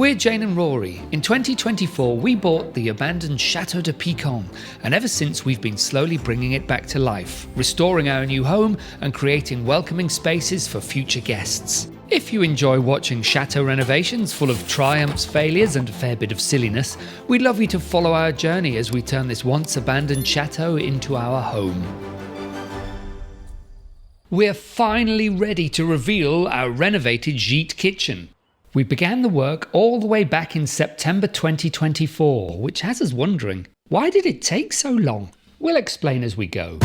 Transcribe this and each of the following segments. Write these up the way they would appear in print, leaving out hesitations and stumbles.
We're Jane and Rory. In 2024, we bought the abandoned Château de Pican, and ever since we've been slowly bringing it back to life, restoring our new home and creating welcoming spaces for future guests. If you enjoy watching Chateau renovations full of triumphs, failures and a fair bit of silliness, we'd love you to follow our journey as we turn this once abandoned chateau into our home. We're finally ready to reveal our renovated gîte kitchen. We began the work all the way back in September 2024, which has us wondering, why did it take so long? We'll explain as we go.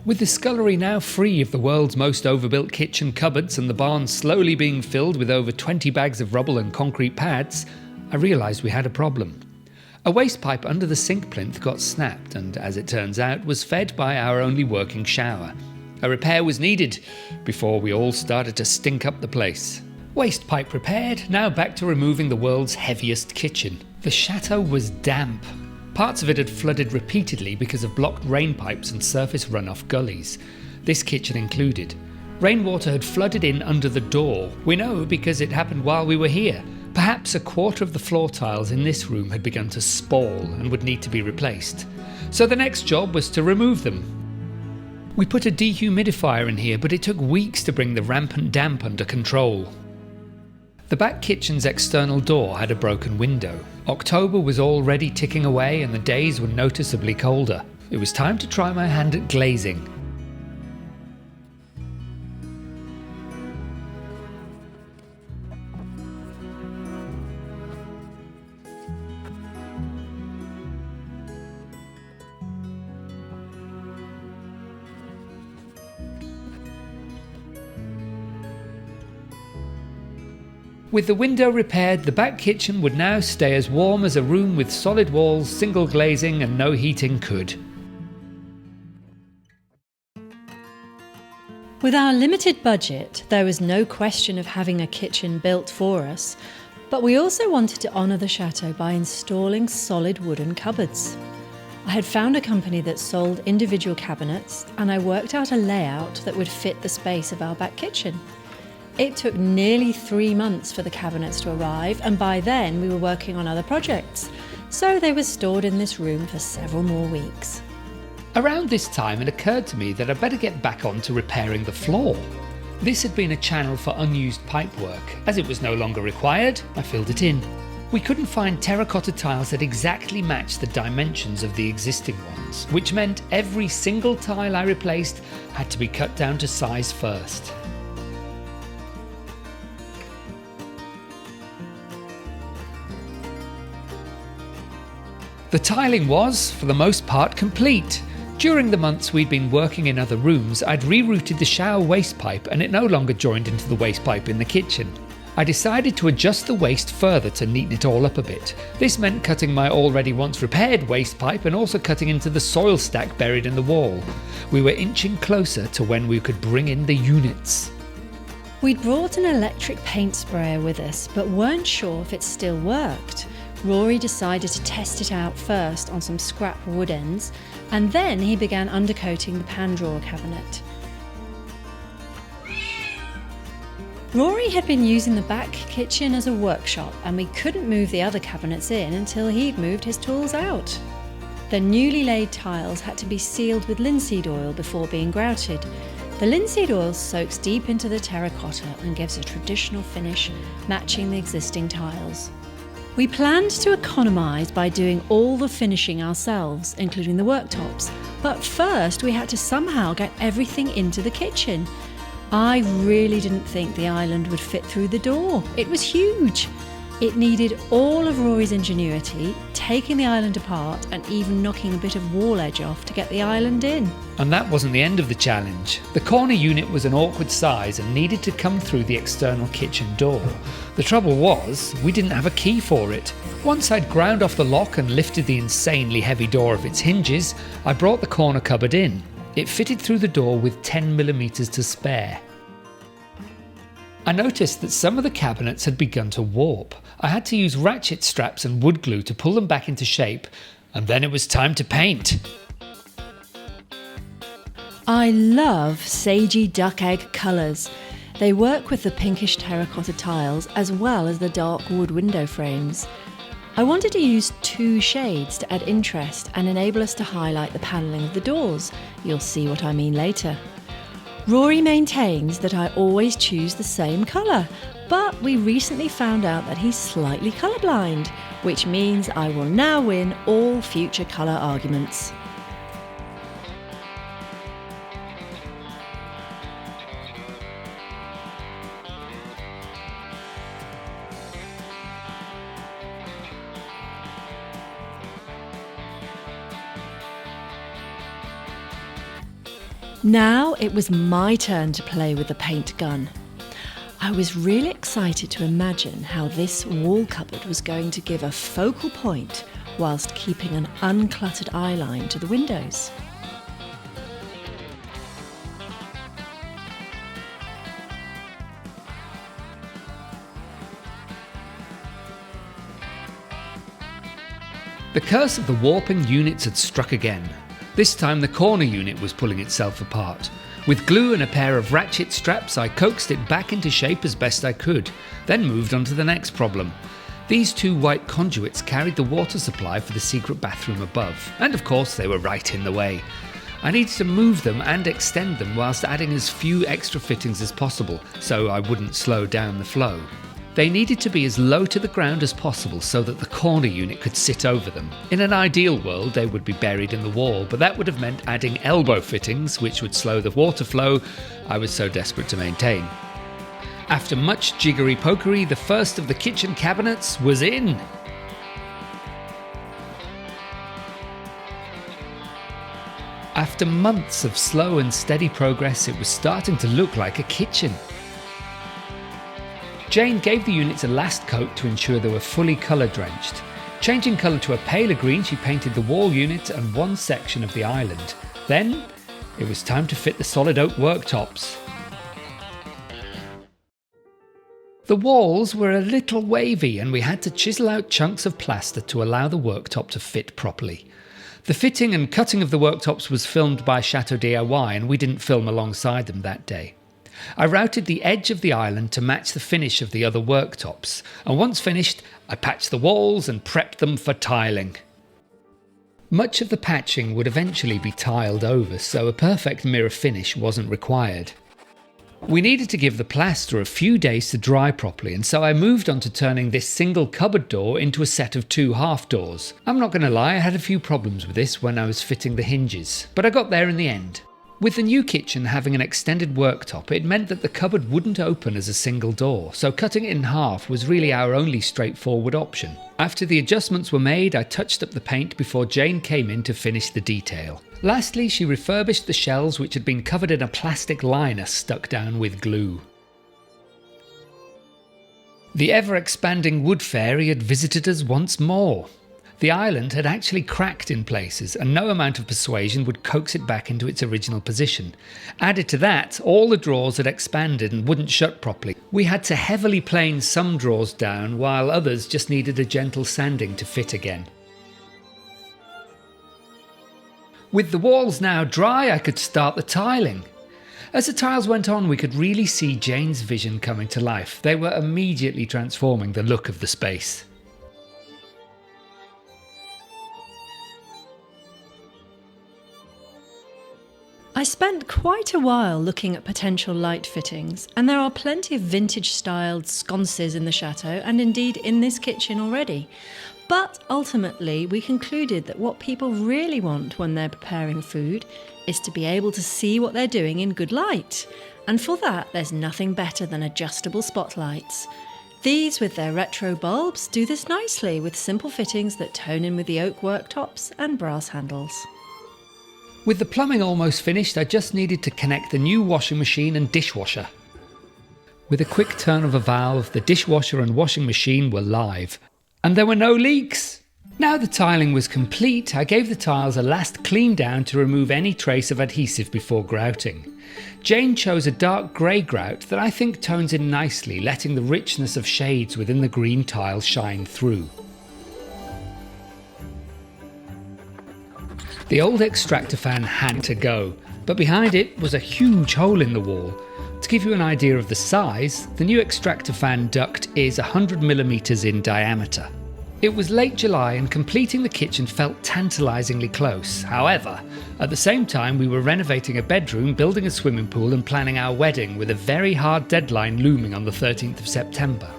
With the scullery now free of the world's most overbuilt kitchen cupboards and the barn slowly being filled with over 20 bags of rubble and concrete pads, I realised we had a problem. A waste pipe under the sink plinth got snapped and, as it turns out, was fed by our only working shower. A repair was needed before we all started to stink up the place. Waste pipe repaired, now back to removing the world's heaviest kitchen. The chateau was damp. Parts of it had flooded repeatedly because of blocked rain pipes and surface runoff gullies. This kitchen included. Rainwater had flooded in under the door. We know because it happened while we were here. Perhaps a quarter of the floor tiles in this room had begun to spall and would need to be replaced. So the next job was to remove them. We put a dehumidifier in here, but it took weeks to bring the rampant damp under control. The back kitchen's external door had a broken window. October was already ticking away and the days were noticeably colder. It was time to try my hand at glazing. With the window repaired, the back kitchen would now stay as warm as a room with solid walls, single glazing and no heating could. With our limited budget, there was no question of having a kitchen built for us, but we also wanted to honour the chateau by installing solid wooden cupboards. I had found a company that sold individual cabinets, and I worked out a layout that would fit the space of our back kitchen. It took nearly 3 months for the cabinets to arrive, and by then we were working on other projects, so they were stored in this room for several more weeks. Around this time it occurred to me that I'd better get back on to repairing the floor. This had been a channel for unused pipework. As it was no longer required, I filled it in. We couldn't find terracotta tiles that exactly matched the dimensions of the existing ones, which meant every single tile I replaced had to be cut down to size first. The tiling was, for the most part, complete. During the months we'd been working in other rooms, I'd rerouted the shower waste pipe and it no longer joined into the waste pipe in the kitchen. I decided to adjust the waste further to neaten it all up a bit. This meant cutting my already once repaired waste pipe and also cutting into the soil stack buried in the wall. We were inching closer to when we could bring in the units. We'd brought an electric paint sprayer with us, but weren't sure if it still worked. Rory decided to test it out first on some scrap wood ends, and then he began undercoating the pan drawer cabinet. Rory had been using the back kitchen as a workshop, and we couldn't move the other cabinets in until he'd moved his tools out. The newly laid tiles had to be sealed with linseed oil before being grouted. The linseed oil soaks deep into the terracotta and gives a traditional finish, matching the existing tiles. We planned to economise by doing all the finishing ourselves, including the worktops, but first we had to somehow get everything into the kitchen. I really didn't think the island would fit through the door. It was huge. It needed all of Rory's ingenuity, taking the island apart and even knocking a bit of wall edge off to get the island in. And that wasn't the end of the challenge. The corner unit was an awkward size and needed to come through the external kitchen door. The trouble was, we didn't have a key for it. Once I'd ground off the lock and lifted the insanely heavy door off its hinges, I brought the corner cupboard in. It fitted through the door with 10mm to spare. I noticed that some of the cabinets had begun to warp. I had to use ratchet straps and wood glue to pull them back into shape, and then it was time to paint. I love sagey duck egg colours. They work with the pinkish terracotta tiles as well as the dark wood window frames. I wanted to use 2 shades to add interest and enable us to highlight the panelling of the doors. You'll see what I mean later. Rory maintains that I always choose the same colour, but we recently found out that he's slightly colourblind, which means I will now win all future colour arguments. Now it was my turn to play with the paint gun. I was really excited to imagine how this wall cupboard was going to give a focal point whilst keeping an uncluttered eyeline to the windows. The curse of the warping units had struck again. This time the corner unit was pulling itself apart. With glue and a pair of ratchet straps, I coaxed it back into shape as best I could, then moved on to the next problem. These 2 white conduits carried the water supply for the secret bathroom above, and of course they were right in the way. I needed to move them and extend them whilst adding as few extra fittings as possible, so I wouldn't slow down the flow. They needed to be as low to the ground as possible so that the corner unit could sit over them. In an ideal world, they would be buried in the wall, but that would have meant adding elbow fittings, which would slow the water flow I was so desperate to maintain. After much jiggery-pokery, the first of the kitchen cabinets was in. After months of slow and steady progress, it was starting to look like a kitchen. Jane gave the units a last coat to ensure they were fully colour drenched. Changing colour to a paler green, she painted the wall unit and 1 section of the island. Then, it was time to fit the solid oak worktops. The walls were a little wavy and we had to chisel out chunks of plaster to allow the worktop to fit properly. The fitting and cutting of the worktops was filmed by Chateau DIY and we didn't film alongside them that day. I routed the edge of the island to match the finish of the other worktops, and once finished, I patched the walls and prepped them for tiling. Much of the patching would eventually be tiled over, so a perfect mirror finish wasn't required. We needed to give the plaster a few days to dry properly, and so I moved on to turning this single cupboard door into a set of 2 half doors. I'm not going to lie, I had a few problems with this when I was fitting the hinges, but I got there in the end. With the new kitchen having an extended worktop, it meant that the cupboard wouldn't open as a single door, so cutting it in half was really our only straightforward option. After the adjustments were made, I touched up the paint before Jane came in to finish the detail. Lastly, she refurbished the shelves which had been covered in a plastic liner stuck down with glue. The ever-expanding wood fairy had visited us once more. The island had actually cracked in places, and no amount of persuasion would coax it back into its original position. Added to that, all the drawers had expanded and wouldn't shut properly. We had to heavily plane some drawers down, while others just needed a gentle sanding to fit again. With the walls now dry, I could start the tiling. As the tiles went on, we could really see Jane's vision coming to life. They were immediately transforming the look of the space. I spent quite a while looking at potential light fittings, and there are plenty of vintage-styled sconces in the chateau and indeed in this kitchen already. But ultimately, we concluded that what people really want when they're preparing food is to be able to see what they're doing in good light. And for that, there's nothing better than adjustable spotlights. These, with their retro bulbs, do this nicely with simple fittings that tone in with the oak worktops and brass handles. With the plumbing almost finished, I just needed to connect the new washing machine and dishwasher. With a quick turn of a valve, the dishwasher and washing machine were live, and there were no leaks. Now the tiling was complete, I gave the tiles a last clean down to remove any trace of adhesive before grouting. Jane chose a dark grey grout that I think tones in nicely, letting the richness of shades within the green tile shine through. The old extractor fan had to go, but behind it was a huge hole in the wall. To give you an idea of the size, the new extractor fan duct is 100mm in diameter. It was late July and completing the kitchen felt tantalisingly close. However, at the same time we were renovating a bedroom, building a swimming pool and planning our wedding, with a very hard deadline looming on the 13th of September.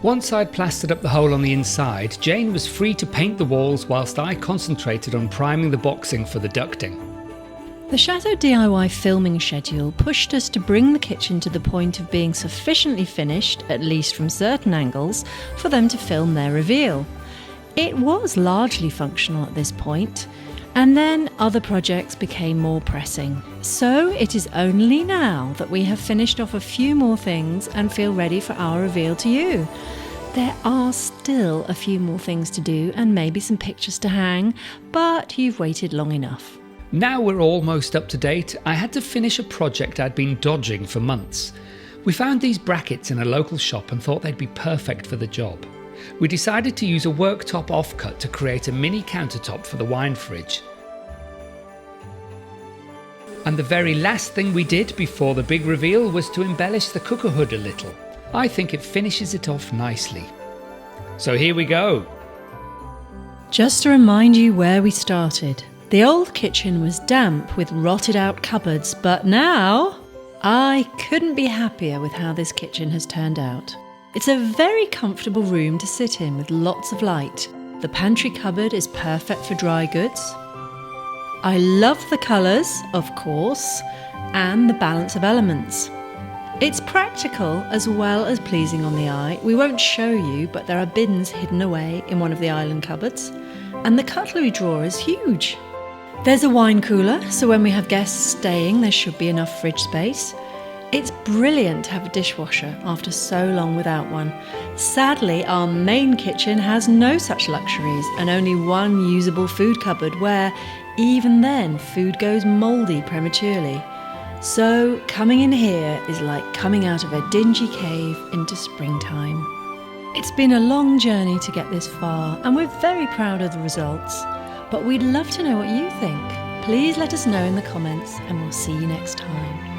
Once I'd plastered up the hole on the inside, Jane was free to paint the walls whilst I concentrated on priming the boxing for the ducting. The Chateau DIY filming schedule pushed us to bring the kitchen to the point of being sufficiently finished, at least from certain angles, for them to film their reveal. It was largely functional at this point, and then other projects became more pressing. So it is only now that we have finished off a few more things and feel ready for our reveal to you. There are still a few more things to do and maybe some pictures to hang, but you've waited long enough. Now we're almost up to date, I had to finish a project I'd been dodging for months. We found these brackets in a local shop and thought they'd be perfect for the job. We decided to use a worktop offcut to create a mini countertop for the wine fridge. And the very last thing we did before the big reveal was to embellish the cooker hood a little. I think it finishes it off nicely. So here we go. Just to remind you where we started. The old kitchen was damp with rotted out cupboards, but now I couldn't be happier with how this kitchen has turned out. It's a very comfortable room to sit in with lots of light. The pantry cupboard is perfect for dry goods. I love the colours, of course, and the balance of elements. It's practical as well as pleasing on the eye. We won't show you, but there are bins hidden away in one of the island cupboards, and the cutlery drawer is huge. There's a wine cooler, so when we have guests staying, there should be enough fridge space. It's brilliant to have a dishwasher after so long without one. Sadly, our main kitchen has no such luxuries and only one usable food cupboard where, even then, food goes mouldy prematurely. So coming in here is like coming out of a dingy cave into springtime. It's been a long journey to get this far, and we're very proud of the results. But we'd love to know what you think. Please let us know in the comments, and we'll see you next time.